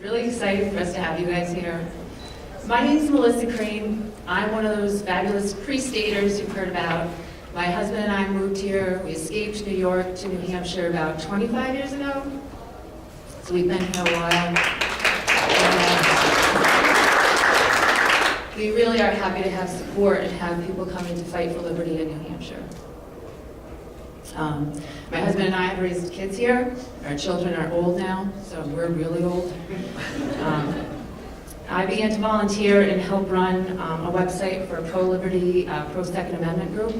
really excited for us to have you guys here. My name is Melissa Crane. I'm one of those fabulous pre-staters you've heard about. My husband and I moved here. We escaped New York to New Hampshire about 25 years ago. So we've been here a while. We really are happy to have support and have people coming to fight for liberty in New Hampshire. My husband and I have raised kids here. Our children are old now, so we're really old. I began to volunteer and help run a website for a pro-liberty, pro-Second Amendment group,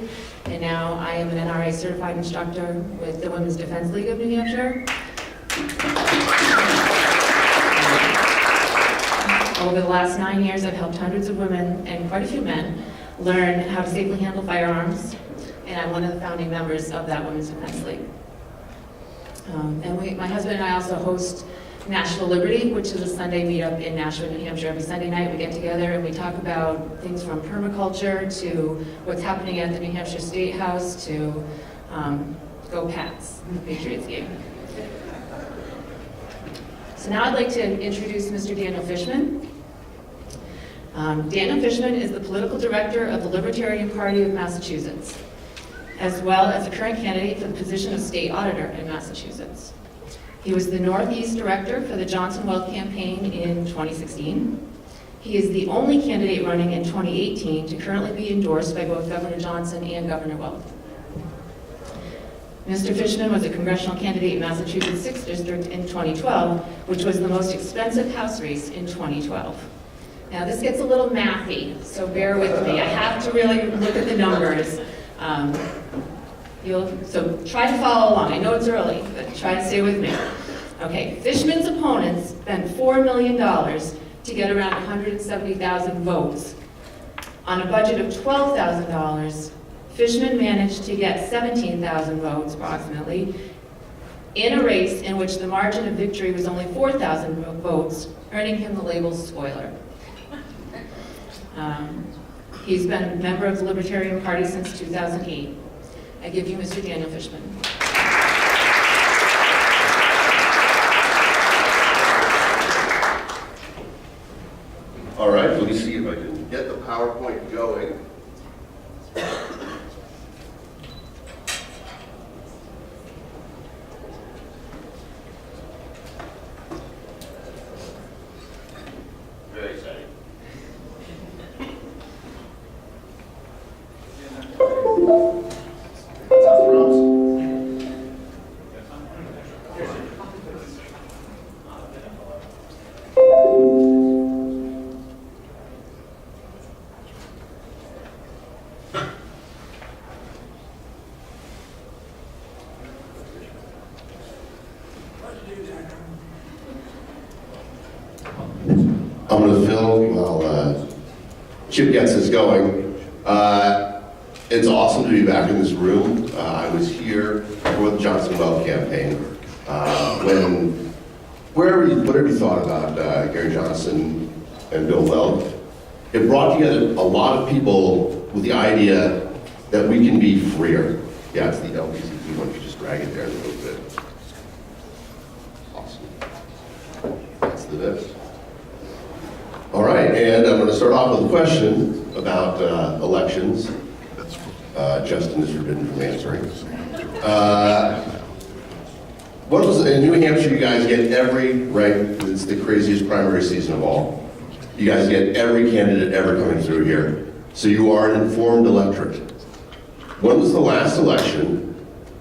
and now I am an NRA certified instructor with the Women's Defense League of New Hampshire. Over the last 9 years, I've helped hundreds of women and quite a few men learn how to safely handle firearms, and I'm one of the founding members of that Women's Defense League. My husband and I also host National Liberty, which is a Sunday meetup in Nashua, New Hampshire. Every Sunday night we get together and we talk about things from permaculture to what's happening at the New Hampshire State House to Go Pats, the Patriots game. So now I'd like to introduce Mr. Daniel Fishman. Daniel Fishman is the political director of the Libertarian Party of Massachusetts, as well as a current candidate for the position of state auditor in Massachusetts. He was the Northeast director for the Johnson Weld campaign in 2016. He is the only candidate running in 2018 to currently be endorsed by both Governor Johnson and Governor Weld. Mr. Fishman was a congressional candidate in Massachusetts 6th District in 2012, which was the most expensive House race in 2012. Now this gets a little mathy, so bear with me. I have to really look at the numbers. So try to follow along. I know it's early, but try to stay with me. Okay, Fishman's opponents spent $4 million to get around 170,000 votes. On a budget of $12,000, Fishman managed to get 17,000 votes, approximately, in a race in which the margin of victory was only 4,000 votes, earning him the label spoiler. He's been a member of the Libertarian Party since 2008. I give you Mr. Daniel Fishman. All right, let me see if I can get the PowerPoint going. Very exciting. I'm going to film while Chip gets us going. It's awesome to be back in this room. I was here for the Johnson Weld campaign. Whatever you thought about Gary Johnson and Bill Weld, it brought together a lot of people with the idea that we can be freer. Yeah, it's the LBCP one. You just drag it there a little bit. Awesome. That's the best. All right, and I'm going to start off with a question about elections. Justin is forbidden from answering. What was in New Hampshire? You guys get it's the craziest primary season of all. You guys get every candidate ever coming through here. So you are an informed electorate. When was the last election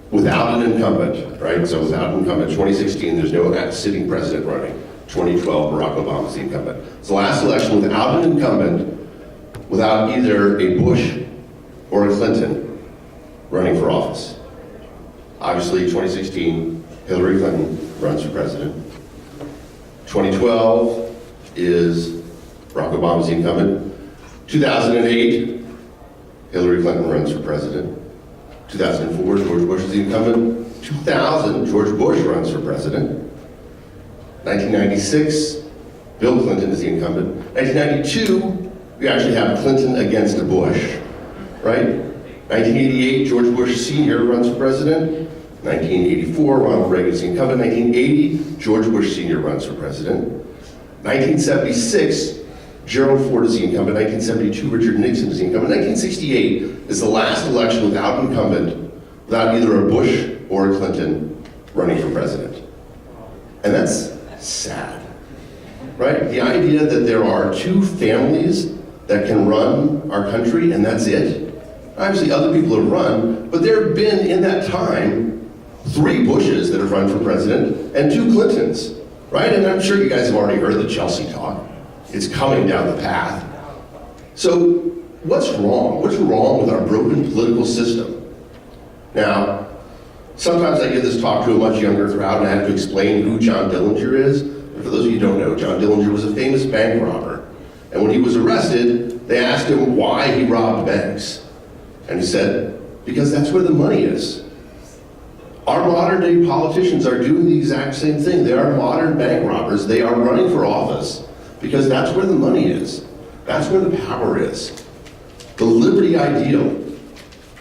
without an incumbent, right? So without an incumbent, 2016, there's no sitting president running. 2012, Barack Obama's the incumbent. It's the last election without an incumbent, without either a Bush or a Clinton running for office. Obviously, 2016, Hillary Clinton runs for president. 2012 is Barack Obama's the incumbent. 2008, Hillary Clinton runs for president. 2004, George Bush is the incumbent. 2000, George Bush runs for president. 1996, Bill Clinton is the incumbent. 1992, we actually have Clinton against a Bush, right? 1988, George Bush Sr. runs for president. 1984, Ronald Reagan is the incumbent. 1980, George Bush Sr. runs for president. 1976, Gerald Ford is the incumbent. 1972, Richard Nixon is the incumbent. 1968 is the last election without incumbent, without either a Bush or a Clinton running for president. And that's sad, right? The idea that there are two families that can run our country and that's it. Obviously other people have run, but there have been in that time 3 Bushes that have run for president and 2 Clintons, right? And I'm sure you guys have already heard the Chelsea talk. It's coming down the path. So what's wrong? What's wrong with our broken political system? Now, sometimes I give this talk to a much younger crowd and I have to explain who John Dillinger is. And for those of you who don't know, John Dillinger was a famous bank robber. And when he was arrested, they asked him why he robbed banks. And he said, because that's where the money is. Our modern day politicians are doing the exact same thing. They are modern bank robbers. They are running for office because that's where the money is. That's where the power is. The liberty ideal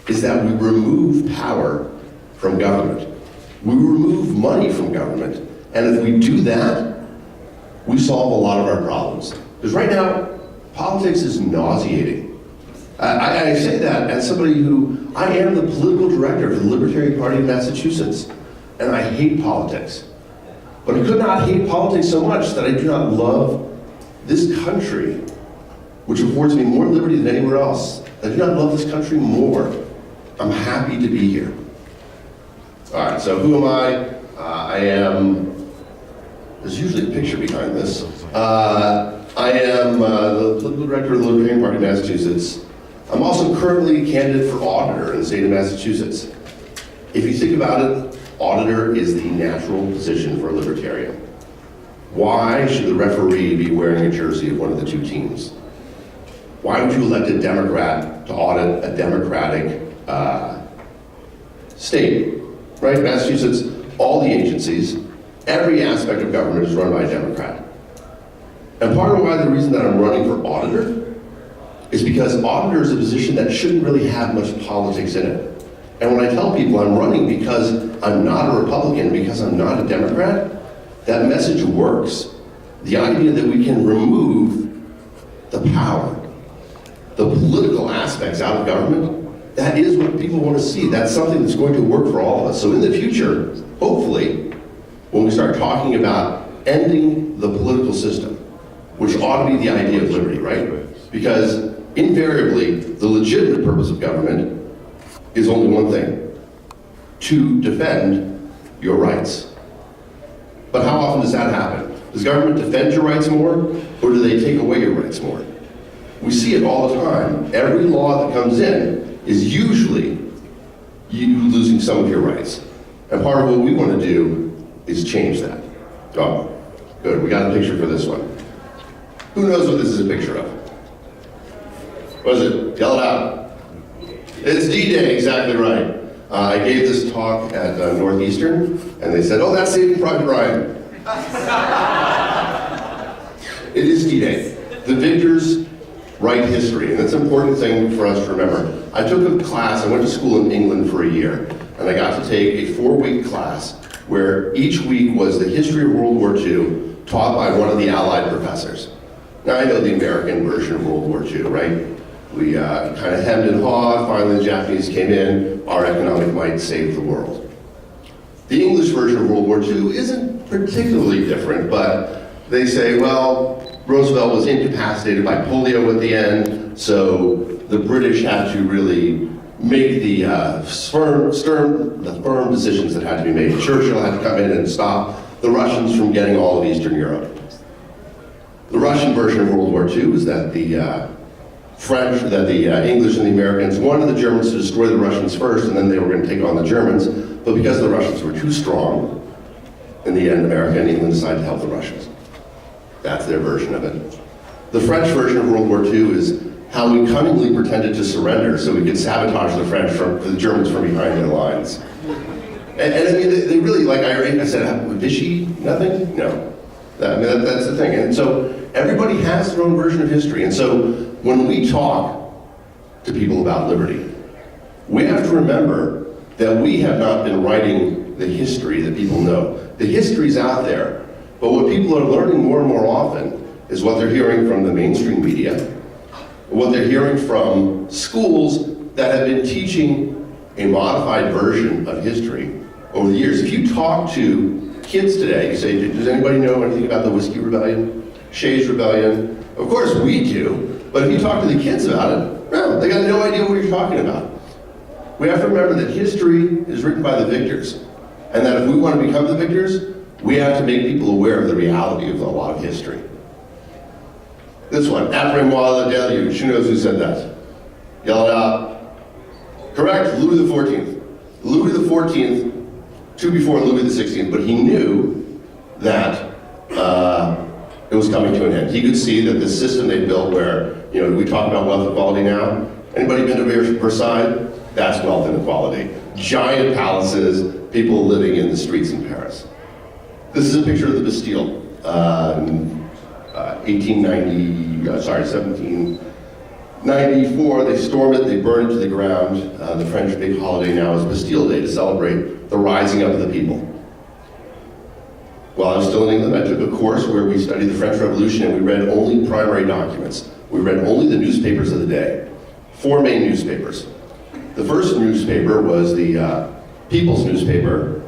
is that we remove power from government. We remove money from government. And if we do that, we solve a lot of our problems. Because right now, politics is nauseating. I say that as somebody who, I am the political director for the Libertarian Party of Massachusetts, and I hate politics. But I could not hate politics so much that I do not love this country, which affords me more liberty than anywhere else. I do not love this country more. I'm happy to be here. All right, so who am I? I am, there's usually a picture behind this. I am the political director of the Libertarian Party of Massachusetts. I'm also currently a candidate for auditor in the state of Massachusetts. If you think about it, auditor is the natural position for a libertarian. Why should the referee be wearing a jersey of one of the 2 teams? Why would you elect a Democrat to audit a Democratic state? Right? Massachusetts, all the agencies, every aspect of government is run by a Democrat. And part of the reason that I'm running for auditor is because auditor is a position that shouldn't really have much politics in it. And when I tell people I'm running because I'm not a Republican, because I'm not a Democrat, that message works. The idea that we can remove the power, the political aspects out of government, that is what people want to see. That's something that's going to work for all of us. So in the future, hopefully, when we start talking about ending the political system, which ought to be the idea of liberty, right? Because invariably, the legitimate purpose of government is only one thing: to defend your rights. But how often does that happen? Does government defend your rights more, or do they take away your rights more? We see it all the time. Every law that comes in is usually you losing some of your rights. And part of what we want to do is change that. Oh, good, we got a picture for this one. Who knows what this is a picture of? What is it? Yell it out. It's D-Day, exactly right. I gave this talk at Northeastern, and they said, oh, that's Saving Private Ryan. It is D-Day. The victors write history, and that's an important thing for us to remember. I took a class, I went to school in England for a year, and I got to take a 4-week class where each week was the history of World War II taught by one of the Allied professors. Now, I know the American version of World War II, right? We kind of hemmed and hawed. Finally, the Japanese came in. Our economic might saved the world. The English version of World War II isn't particularly different, but they say, well, Roosevelt was incapacitated by polio at the end, so the British had to really make the firm decisions that had to be made. Churchill had to come in and stop the Russians from getting all of Eastern Europe. The Russian version of World War II is that the English and the Americans wanted the Germans to destroy the Russians first, and then they were going to take on the Germans. But because the Russians were too strong, in the end, America and England decided to help the Russians. That's their version of it. The French version of World War II is how we cunningly pretended to surrender so we could sabotage the Germans from behind their lines. And I mean, they really, like I said, Vichy, nothing? No. That's the thing. And so everybody has their own version of history. And so when we talk to people about liberty, we have to remember that we have not been writing the history that people know. The history's out there, but what people are learning more and more often is what they're hearing from the mainstream media, what they're hearing from schools that have been teaching a modified version of history over the years. If you talk to kids today, you say, does anybody know anything about the Whiskey Rebellion, Shays Rebellion? Of course we do, but if you talk to the kids about it, no, they got no idea what you're talking about. We have to remember that history is written by the victors, and that if we want to become the victors, we have to make people aware of the reality of a lot of history. This one, Après-moi le déluge. Who knows who said that? Yell it out. Correct, Louis XIV. Louis XIV, two before Louis XVI, but he knew that it was coming to an end. He could see that the system they built where, we talk about wealth equality now. Anybody been to Versailles? That's wealth inequality. Giant palaces, people living in the streets in Paris. This is a picture of the Bastille. 1794, they storm it, they burn it to the ground. The French big holiday now is Bastille Day to celebrate the rising up of the people. While I was still in England, I took a course where we studied the French Revolution and we read only primary documents. We read only the newspapers of the day. 4 main newspapers. The first newspaper was the People's newspaper.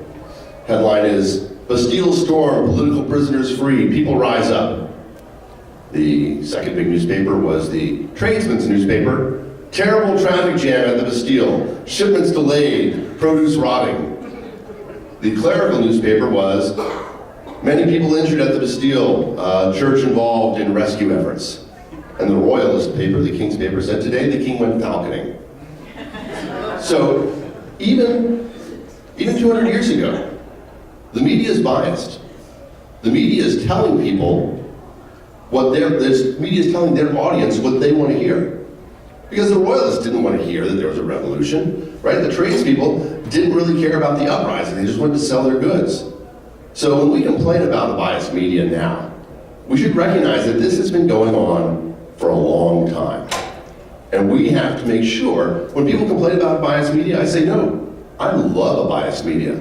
Headline is, Bastille storm, political prisoners free, people rise up. The second big newspaper was the Tradesman's newspaper. Terrible traffic jam at the Bastille, shipments delayed, produce rotting. The clerical newspaper was, many people injured at the Bastille, church involved in rescue efforts. And the royalist paper, the King's paper, said, today the king went falconing. So, even 200 years ago, the media is biased. The media is telling people the media is telling their audience what they want to hear. Because the royalists didn't want to hear that there was a revolution, right? The tradespeople didn't really care about the uprising. They just wanted to sell their goods. So when we complain about the biased media now, we should recognize that this has been going on for a long time. And we have to make sure, when people complain about biased media, I say, no, I love a biased media.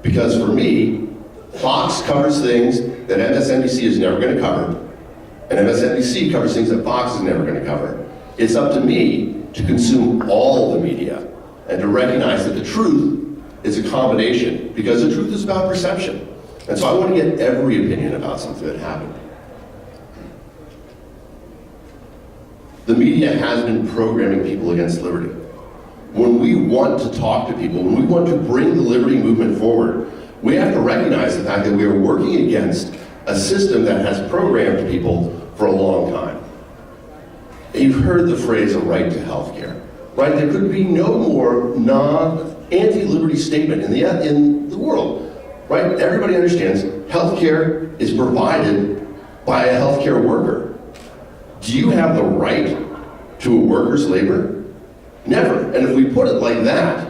Because for me, Fox covers things that MSNBC is never going to cover, and MSNBC covers things that Fox is never going to cover. It's up to me to consume all the media and to recognize that the truth is a combination, because the truth is about perception. And so I want to get every opinion about something that happened. The media has been programming people against liberty. When we want to talk to people, when we want to bring the liberty movement forward, we have to recognize the fact that we are working against a system that has programmed people for a long time. And you've heard the phrase, a right to health care, right? There could be no more anti-liberty statement in the world, right? Everybody understands health care is provided by a healthcare worker. Do you have the right to a worker's labor? Never. And if we put it like that,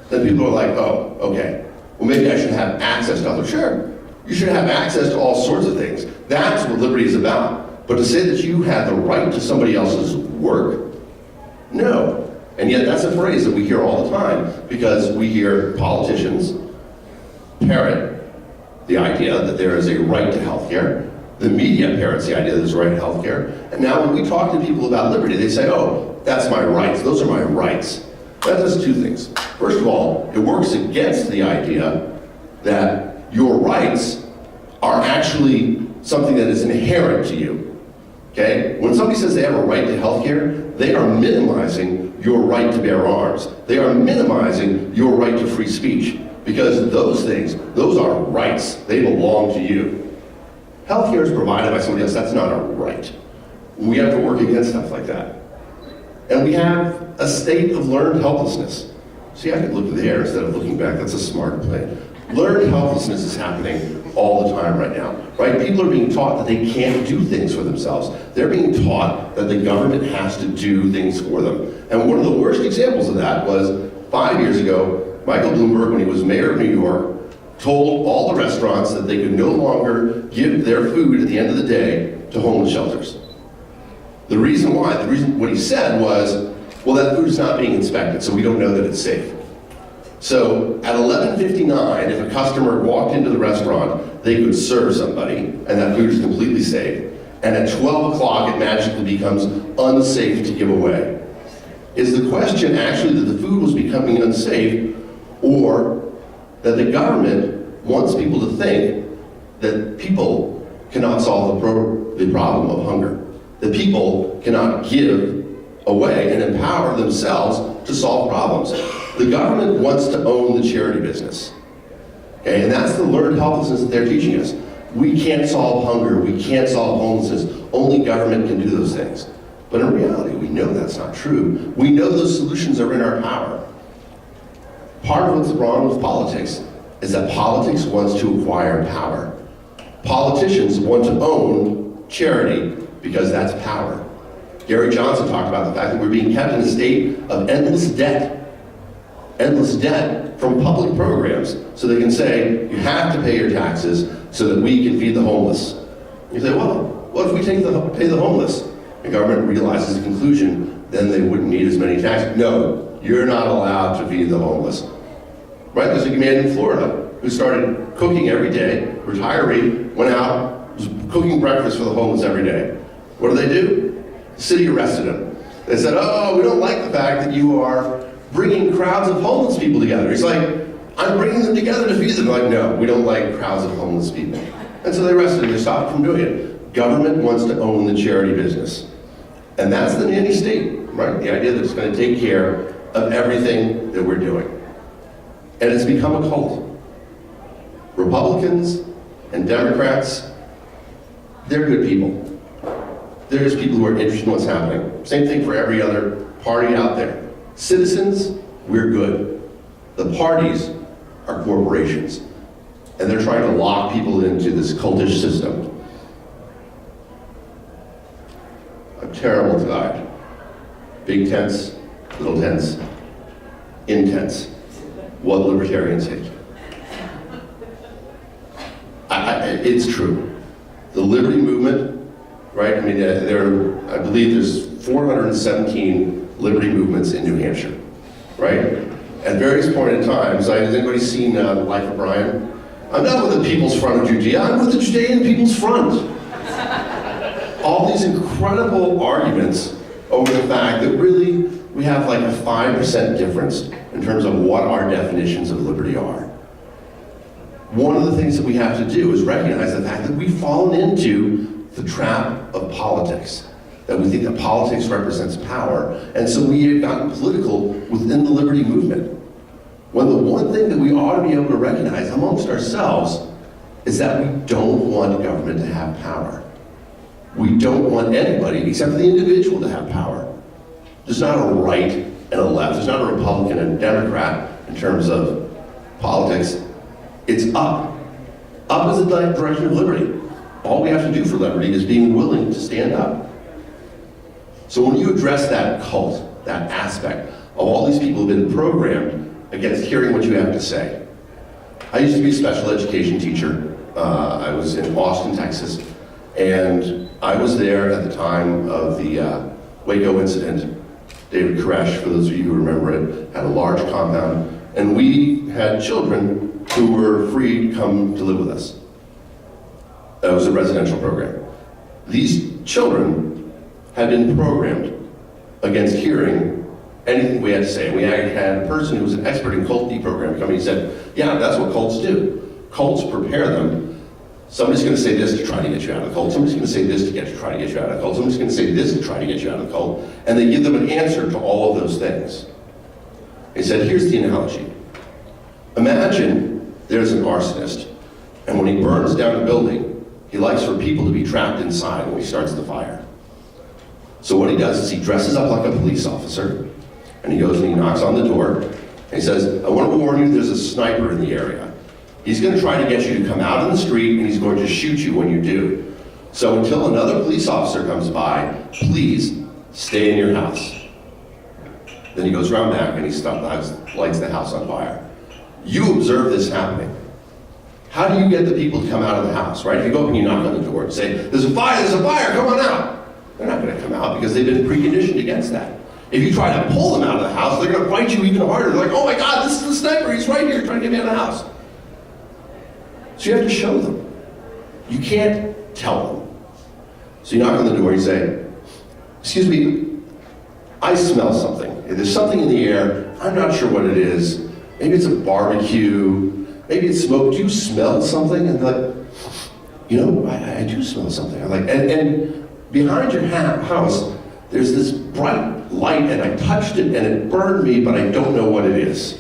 then people are like, oh, okay, well maybe I should have access to others. Sure, you should have access to all sorts of things. That's what liberty is about. But to say that you have the right to somebody else's work, no. And yet that's a phrase that we hear all the time, because we hear politicians parrot the idea that there is a right to health care. The media parrots the idea that there's a right to health care. And now when we talk to people about liberty, they say, oh, that's my rights. Those are my rights. That does 2 things. First of all, it works against the idea that your rights are actually something that is inherent to you. Okay? When somebody says they have a right to health care, they are minimizing your right to bear arms. They are minimizing your right to free speech. Because those things, those are rights. They belong to you. Healthcare is provided by somebody else. That's not a right. We have to work against stuff like that. And we have a state of learned helplessness. See, I could look there instead of looking back. That's a smart play. Learned helplessness is happening all the time right now, right? People are being taught that they can't do things for themselves. They're being taught that the government has to do things for them. And one of the worst examples of that was 5 years ago, Michael Bloomberg, when he was mayor of New York, told all the restaurants that they could no longer give their food at the end of the day to homeless shelters. The reason what he said was, well, that food is not being inspected, so we don't know that it's safe. So at 11:59, if a customer walked into the restaurant, they could serve somebody, and that food is completely safe. And at 12 o'clock, it magically becomes unsafe to give away. Is the question actually that the food was becoming unsafe, or that the government wants people to think that people cannot solve the problem of hunger? That people cannot give away and empower themselves to solve problems. The government wants to own the charity business. Okay, and that's the learned helplessness that they're teaching us. We can't solve hunger, we can't solve homelessness, only government can do those things. But in reality, we know that's not true. We know those solutions are in our power. Part of what's wrong with politics is that politics wants to acquire power. Politicians want to own charity because that's power. Gary Johnson talked about the fact that we're being kept in a state of endless debt from public programs, so they can say, you have to pay your taxes so that we can feed the homeless. You say, well, what if we pay the homeless? The government realizes the conclusion, then they wouldn't need as many taxes. No, you're not allowed to feed the homeless. Right, there's a man in Florida who started cooking every day, retiree, went out, was cooking breakfast for the homeless every day. What do? The city arrested him. They said, oh, we don't like the fact that you are bringing crowds of homeless people together. He's like, I'm bringing them together to feed them. They're like, no, we don't like crowds of homeless people. And so they arrested him, they stopped from doing it. Government wants to own the charity business. And that's the nanny state, right? The idea that it's going to take care of everything that we're doing. And it's become a cult. Republicans and Democrats, they're good people. They're just people who are interested in what's happening. Same thing for every other party out there. Citizens, we're good. The parties are corporations. And they're trying to lock people into this cultish system. A terrible divide. Big tents, little tents, intense. What libertarians hate. It's true. The liberty movement, right? I mean, I believe there's 417 liberty movements in New Hampshire, right? At various points in time, has anybody seen The Life of Brian? I'm not with the People's Front of Judea, I'm with the Judean People's Front. All these incredible arguments over the fact that really we have like a 5% difference in terms of what our definitions of liberty are. One of the things that we have to do is recognize the fact that we've fallen into the trap of politics, that we think that politics represents power, and so we have gotten political within the liberty movement. When the one thing that we ought to be able to recognize amongst ourselves is that we don't want government to have power. We don't want anybody, except for the individual, to have power. There's not a right and a left. There's not a Republican and a Democrat in terms of politics. It's up. Up is the direction of liberty. All we have to do for liberty is being willing to stand up. So when you address that cult, that aspect of all these people who've been programmed against hearing what you have to say. I used to be a special education teacher. I was in Austin, Texas, and I was there at the time of the Waco incident. David Koresh, for those of you who remember it, had a large compound, and we had children who were free to come to live with us. That was a residential program. These children had been programmed against hearing anything we had to say. We had a person who was an expert in cult deprogramming come and said, yeah, that's what cults do. Cults prepare them. Somebody's going to say this to try to get you out of the cult. Somebody's going to say this to try to get you out of the cult. Somebody's going to say this to try to get you out of the cult. And they give them an answer to all of those things. He said, here's the analogy. Imagine there's an arsonist, and when he burns down a building, he likes for people to be trapped inside when he starts the fire. So what he does is he dresses up like a police officer, and he goes and he knocks on the door, and he says, I want to warn you, there's a sniper in the area. He's going to try to get you to come out in the street, and he's going to shoot you when you do. So until another police officer comes by, please stay in your house. Then he goes around back and he lights the house on fire. You observe this happening. How do you get the people to come out of the house, right? If you go up and you knock on the door and say, there's a fire, come on out. They're not going to come out because they've been preconditioned against that. If you try to pull them out of the house, they're going to fight you even harder. They're like, oh my God, this is the sniper. He's right here trying to get me out of the house. So you have to show them. You can't tell them. So you knock on the door and you say, excuse me, I smell something. There's something in the air. I'm not sure what it is. Maybe it's a barbecue. Maybe it's smoke. Do you smell something? And they're like, you know, I do smell something. I'm like, and behind your house, there's this bright light, and I touched it, and it burned me, but I don't know what it is.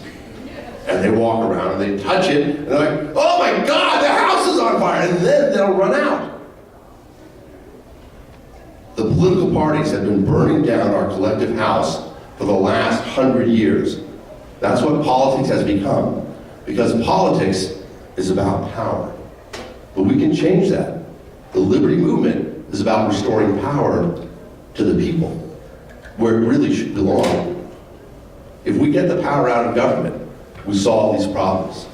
And they walk around, and they touch it, and they're like, oh my God, the house is on fire, and then they'll run out. The political parties have been burning down our collective house for the last 100 years. That's what politics has become, because politics is about power. But we can change that. The liberty movement is about restoring power to the people, where it really should belong. If we get the power out of government, we solve these problems.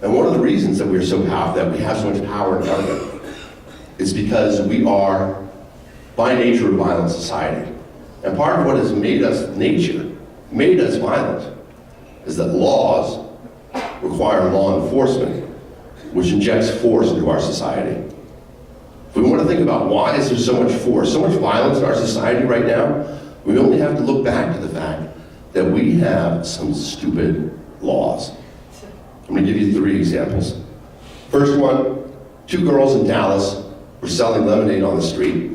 And one of the reasons that we're so powerful, that we have so much power in government, is because we are, by nature, a violent society. And part of what has made us violent, is that laws require law enforcement, which injects force into our society. If we want to think about why is there so much force, so much violence in our society right now, we only have to look back to the fact that we have some stupid laws. I'm going to give you 3 examples. First one, 2 girls in Dallas were selling lemonade on the street.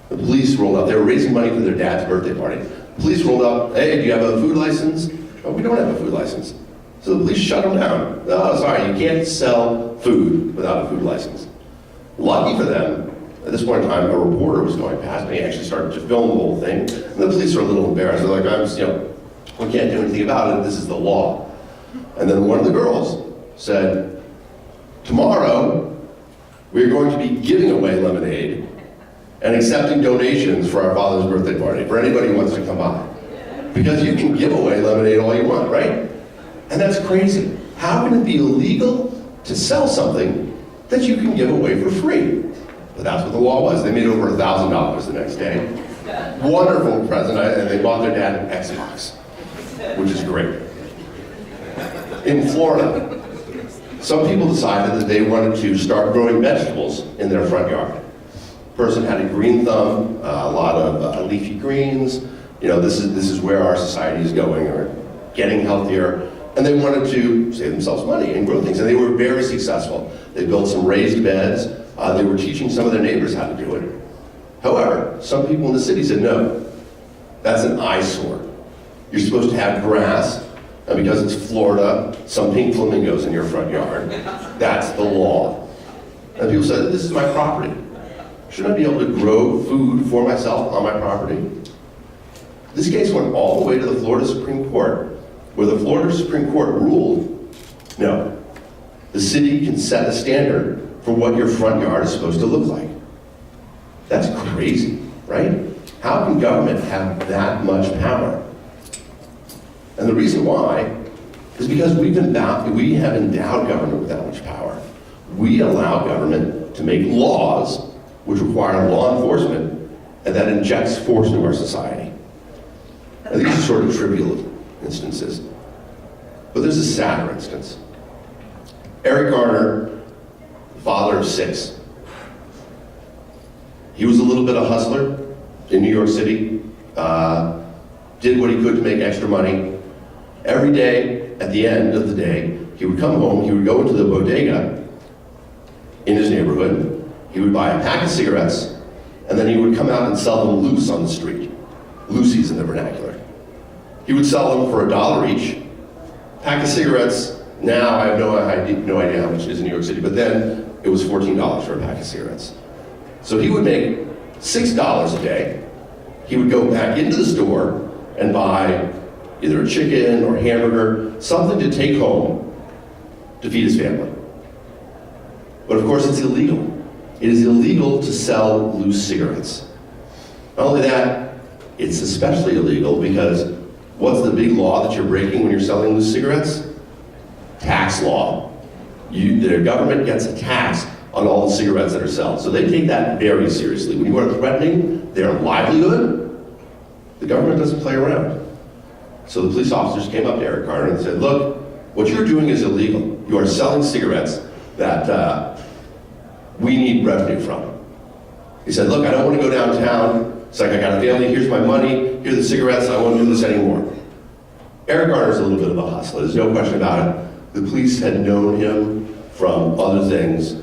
The police rolled up. They were raising money for their dad's birthday party. The police rolled up. Hey, do you have a food license? Oh, we don't have a food license. So the police shut them down. Oh, sorry, you can't sell food without a food license. Lucky for them, at this point in time, a reporter was going past, and he actually started to film the whole thing. And the police were a little embarrassed. They're like, we can't do anything about it. This is the law. And then one of the girls said, tomorrow, we're going to be giving away lemonade and accepting donations for our father's birthday party, for anybody who wants to come by. Because you can give away lemonade all you want, right? And that's crazy. How can it be illegal to sell something that you can give away for free? But that's what the law was. They made over $1,000 the next day. Wonderful present, and they bought their dad an Xbox, which is great. In Florida, some people decided that they wanted to start growing vegetables in their front yard. Person had a green thumb, a lot of leafy greens. This is where our society is going, or getting healthier. And they wanted to save themselves money and grow things. And they were very successful. They built some raised beds. They were teaching some of their neighbors how to do it. However, some people in the city said, no, that's an eyesore. You're supposed to have grass. And because it's Florida, some pink flamingos in your front yard. That's the law. And people said, this is my property. Shouldn't I be able to grow food for myself on my property? This case went all the way to the Florida Supreme Court, where the Florida Supreme Court ruled, no, the city can set a standard for what your front yard is supposed to look like. That's crazy, right? How can government have that much power? And the reason why is because we have endowed government with that much power. We allow government to make laws which require law enforcement, and that injects force into our society. And these are sort of trivial instances. But there's a sadder instance. Eric Garner, father of 6. He was a little bit of a hustler in New York City, did what he could to make extra money. Every day, at the end of the day, he would come home, he would go into the bodega in his neighborhood, he would buy a pack of cigarettes, and then he would come out and sell them loose on the street. Loosies in the vernacular. He would sell them for $1 each. Pack of cigarettes, now I have no idea how much it is in New York City, but then it was $14 for a pack of cigarettes. So he would make $6 a day. He would go back into the store and buy either a chicken or hamburger, something to take home to feed his family. But of course it's illegal. It is illegal to sell loose cigarettes. Not only that, it's especially illegal because what's the big law that you're breaking when you're selling loose cigarettes? Tax law. The government gets a tax on all the cigarettes that are sold. So they take that very seriously. When you are threatening their livelihood, The government doesn't play around. So the police officers came up to Eric Garner and said, look, what you're doing is illegal. You are selling cigarettes that we need revenue from. He said, look, I don't want to go downtown. It's like, I got a family, here's my money, here's the cigarettes, I won't do this anymore. Eric Garner's a little bit of a hustler, there's no question about it. The police had known him from other things,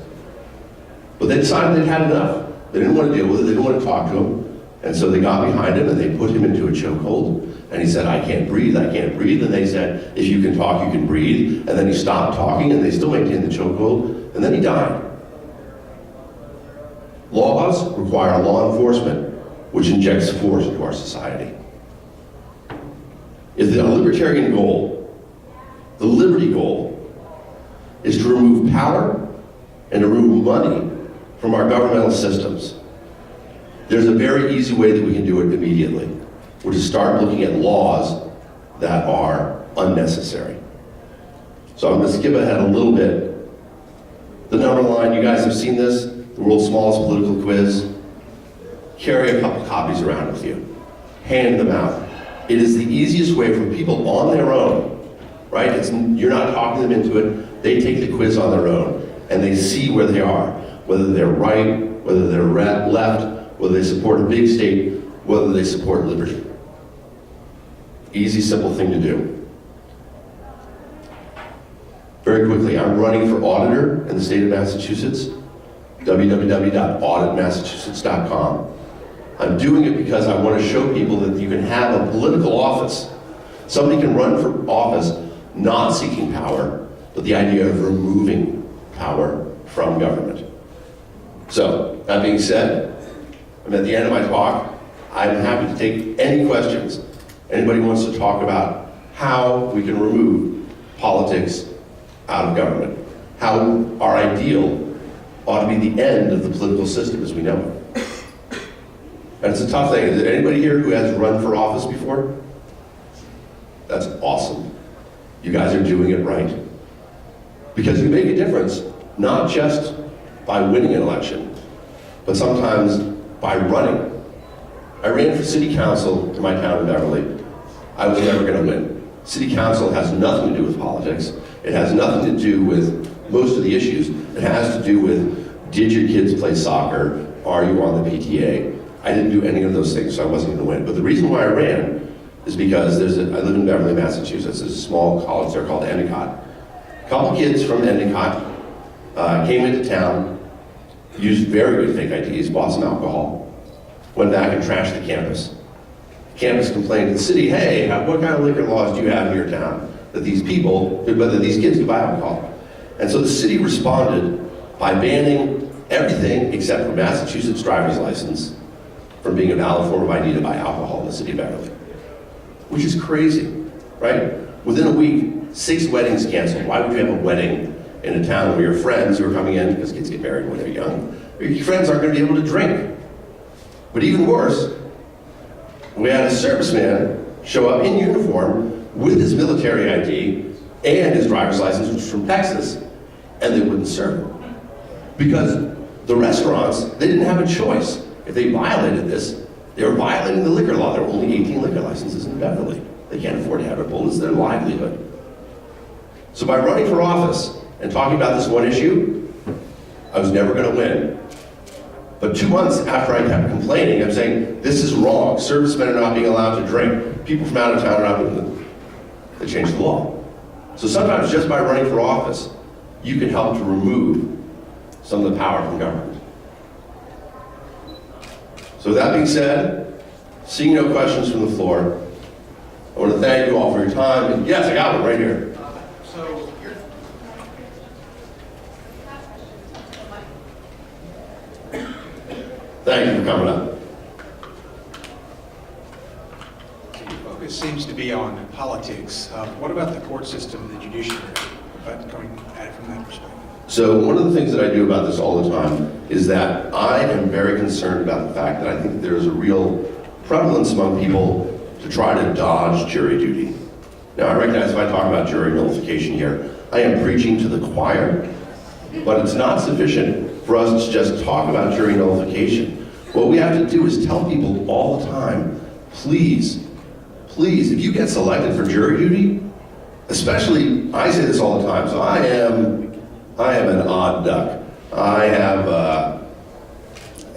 but they decided they'd had enough. They didn't want to deal with it, they didn't want to talk to him, and so they got behind him and they put him into a chokehold, and he said, I can't breathe, and they said, if you can talk, you can breathe, and then he stopped talking, and they still maintained the chokehold, and then he died. Laws require law enforcement, which injects force into our society. If the libertarian goal, the liberty goal, is to remove power and to remove money from our governmental systems, there's a very easy way that we can do it immediately, which is start looking at laws that are unnecessary. So I'm going to skip ahead a little bit. The number line, you guys have seen this, the world's smallest political quiz. Carry a couple copies around with you. Hand them out. It is the easiest way for people on their own, right? You're not talking them into it. They take the quiz on their own, and they see where they are, whether they're right, whether they're left, whether they support a big state, whether they support liberty. Easy, simple thing to do. Very quickly, I'm running for auditor in the state of Massachusetts. www.auditmassachusetts.com. I'm doing it because I want to show people that you can have a political office. Somebody can run for office not seeking power, but the idea of removing power from government. So, that being said, I'm at the end of my talk. I'm happy to take any questions. Anybody wants to talk about how we can remove politics out of government, how our ideal ought to be the end of the political system as we know it. And it's a tough thing. Is there anybody here who has run for office before? That's awesome. You guys are doing it right. Because you make a difference, not just by winning an election, but sometimes by running. I ran for city council in my town of Beverly. I was never going to win. City council has nothing to do with politics. It has nothing to do with most of the issues. It has to do with, did your kids play soccer? Are you on the PTA? I didn't do any of those things, so I wasn't going to win. But the reason why I ran is because I live in Beverly, Massachusetts. There's a small college there called Endicott. A couple kids from Endicott came into town, used very good fake IDs, bought some alcohol, went back and trashed the campus. Campus complained to the city, hey, what kind of liquor laws do you have in your town that these people, whether these kids could buy alcohol? And so the city responded by banning everything except for Massachusetts driver's license from being a valid form of ID to buy alcohol in the city of Beverly. Which is crazy, right? Within a week, 6 weddings canceled. Why would you have a wedding in a town where your friends who are coming in, because kids get married when they're young, your friends aren't going to be able to drink? But even worse, we had a serviceman show up in uniform with his military ID and his driver's license, which was from Texas, and they wouldn't serve him. Because the restaurants, they didn't have a choice. If they violated this, they were violating the liquor law. There were only 18 liquor licenses in Beverly. They can't afford to have it pulled. It's their livelihood. So by running for office and talking about this one issue, I was never going to win. But 2 months after I kept complaining, I'm saying, this is wrong. Servicemen are not being allowed to drink. People from out of town are not being. They changed the law. So sometimes just by running for office, you can help to remove some of the power from government. So with that being said, seeing no questions from the floor, I want to thank you all for your time. And yes, I got one right here. Thank you for coming up. Your focus seems to be on politics. What about the court system, the judiciary? About coming at it from that perspective? So one of the things that I do about this all the time is that I am very concerned about the fact that I think there's a real prevalence among people to try to dodge jury duty. Now I recognize if I talk about jury nullification here, I am preaching to the choir, but it's not sufficient for us to just talk about jury nullification. What we have to do is tell people all the time, please, please, if you get selected for jury duty, especially, I say this all the time, so I am an odd duck. I have,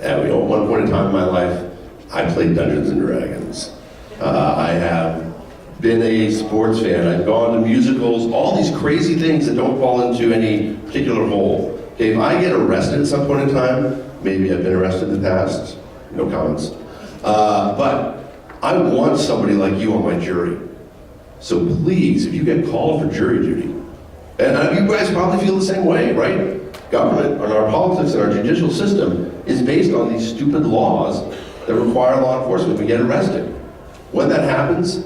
at one point in time in my life, I played Dungeons and Dragons. I have been a sports fan. I've gone to musicals, all these crazy things that don't fall into any particular hole. Okay, if I get arrested at some point in time, maybe I've been arrested in the past, no comments. But I want somebody like you on my jury. So please, if you get called for jury duty, and you guys probably feel the same way, right? Government and our politics and our judicial system is based on these stupid laws that require law enforcement to get arrested. When that happens,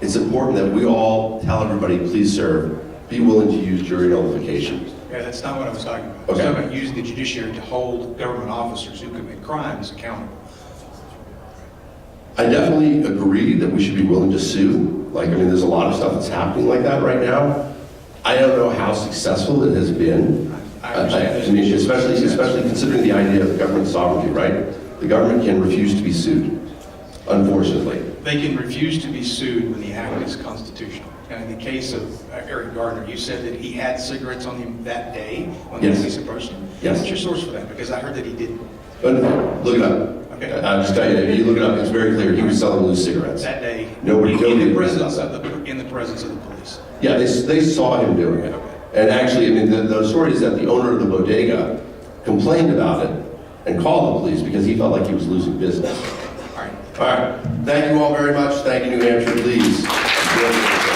it's important that we all tell everybody, please serve, be willing to use jury nullification. Yeah, that's not what I was talking about. I was Okay. talking about using the judiciary to hold government officers who commit crimes accountable. I definitely agree that we should be willing to sue. There's a lot of stuff that's happening like that right now. I don't know how successful it has been. I understand. Especially considering the idea of government sovereignty, right? The government can refuse to be sued, unfortunately. They can refuse to be sued when the act is constitutional. And in the case of Eric Gardner, you said that he had cigarettes on him that day when the Yes. police approached him. Yes. What's your source for that? Because I heard that he didn't. But look it up. Okay. I'll just tell you, if you look it up, it's very clear. He was selling loose cigarettes. That day, Nobody in agrees the about presence that. of the police. Yeah, they saw him doing it. Okay. And actually, the story is that the owner of the bodega complained about it and called the police because he felt like he was losing business. All right. All right. Thank you all very much. Thank you, New Hampshire. Please.